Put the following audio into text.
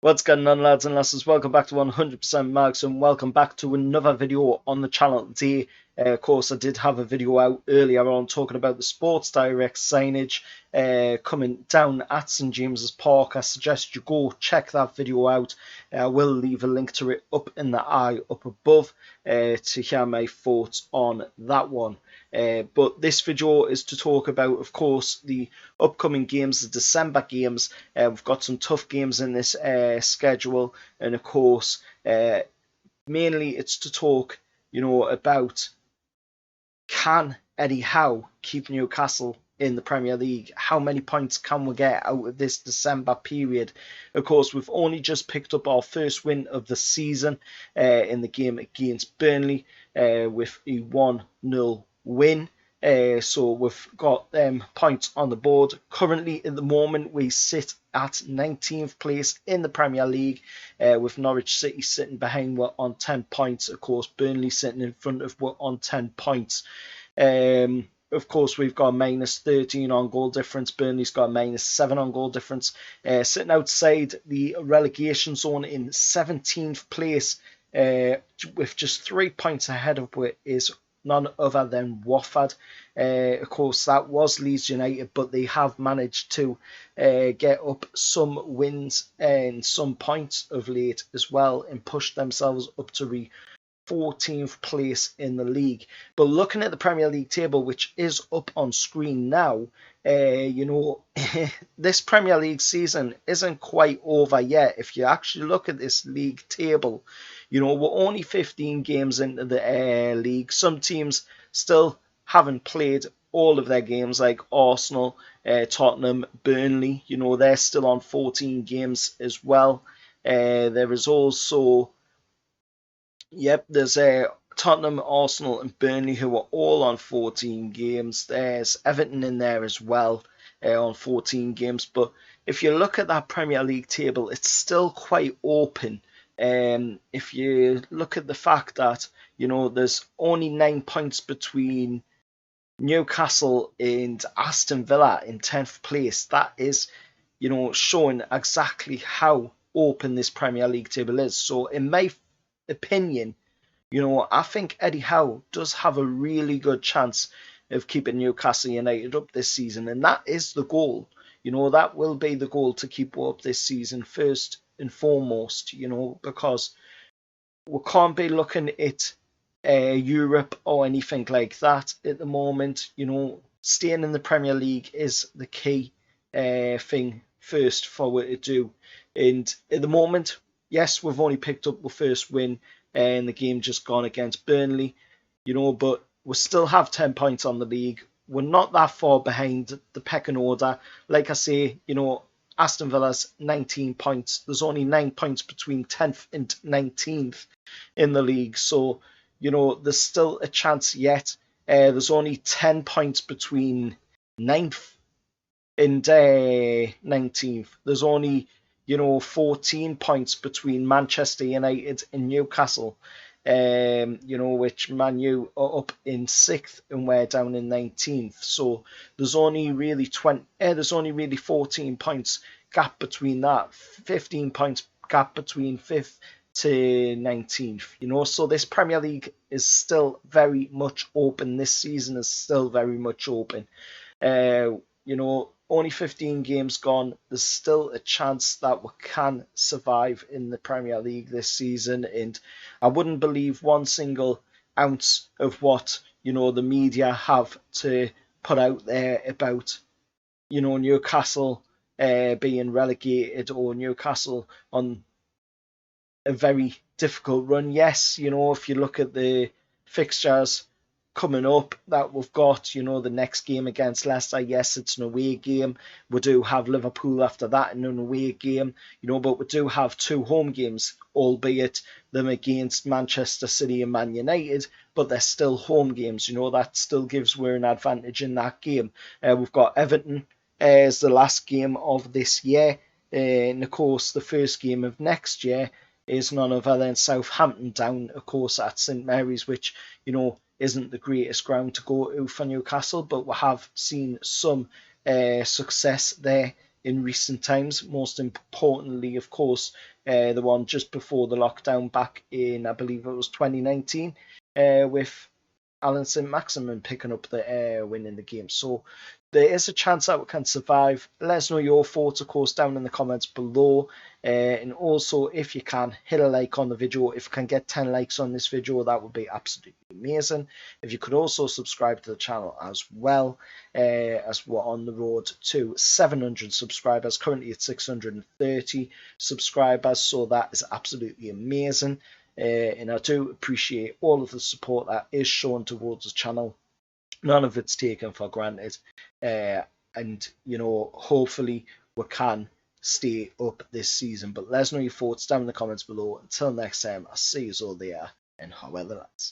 What's going on, lads and lasses? Welcome back to 100% Marks and welcome back to another video on the channel today. Of course, I did have a video out earlier on talking about the Sports Direct signage coming down at St James's Park. I suggest you go check that video out. I will leave a link to it up in the eye up above to hear my thoughts on that one. But this video is to talk about, of course, the upcoming games, the December games. We've got some tough games in this schedule, and of course, mainly it's to talk, about can Eddie Howe keep Newcastle in the Premier League? How many points can we get out of this December period? Of course, we've only just picked up our first win of the season in the game against Burnley with a 1-0 win. So we've got points on the board. Currently, at the moment, we sit at 19th place in the Premier League, with Norwich City sitting behind we're on 10 points. Of course, Burnley sitting in front of we're on 10 points. Of course, we've got minus 13 on goal difference. Burnley's got minus 7 on goal difference. Sitting outside the relegation zone in 17th place, with just 3 points ahead of it is none other than Watford. Of course, that was Leeds United, but they have managed to get up some wins and some points of late as well and push themselves up to 14th place in the league. But looking at the Premier League table, which is up on screen now, this Premier League season isn't quite over yet. If you actually look at this league table, we're only 15 games into the league. Some teams still haven't played all of their games, like Arsenal, Tottenham, Burnley. They're still on 14 games as well. There is also, there's Tottenham, Arsenal and Burnley who are all on 14 games. There's Everton in there as well on 14 games. But if you look at that Premier League table, it's still quite open. If you look at the fact that, there's only 9 points between Newcastle and Aston Villa in 10th place, that is, showing exactly how open this Premier League table is. So in my opinion, I think Eddie Howe does have a really good chance of keeping Newcastle United up this season, and that is the goal. That will be the goal, to keep up this season first and foremost, because we can't be looking at Europe or anything like that at the moment. Staying in the Premier League is the key thing first for what to do. And at the moment, yes, we've only picked up the first win in the game just gone against Burnley, but we still have 10 points on the league. We're not that far behind the pecking order. Like I say, Aston Villa's 19 points. There's only 9 points between 10th and 19th in the league. So, there's still a chance yet. There's only 10 points between 9th and 19th. There's only, 14 points between Manchester United and Newcastle. Which Man U are up in 6th and we're down in 19th. So there's only really 14 points gap between that, 15 points gap between 5th to 19th. So this Premier League is still very much open. This season is still very much open. Only 15 games gone. There's still a chance that we can survive in the Premier League this season, and I wouldn't believe one single ounce of what the media have to put out there about Newcastle being relegated or Newcastle on a very difficult run. Yes, if you look at the fixtures coming up that we've got, the next game against Leicester, yes, it's an away game. We do have Liverpool after that in an away game, but we do have 2 home games, albeit them against Manchester City and Man United, but they're still home games. That still gives we're an advantage in that game. We've got Everton as the last game of this year, and of course the first game of next year is none other than Southampton down, of course, at St Mary's, which, isn't the greatest ground to go to for Newcastle, but we have seen some success there in recent times. Most importantly, of course, the one just before the lockdown back in, I believe it was 2019, with Alan St. Maximin picking up the win in the game. So there is a chance that we can survive. Let us know your thoughts, of course, down in the comments below. And also, if you can, hit a like on the video. If you can get 10 likes on this video, that would be absolutely amazing. If you could also subscribe to the channel as well, as we're on the road to 700 subscribers, currently at 630 subscribers, so that is absolutely amazing. And I do appreciate all of the support that is shown towards the channel. None of it's taken for granted. And, you know, hopefully we can stay up this season. But let us know your thoughts down in the comments below. Until next time, I'll see you all there, and Howe, lads.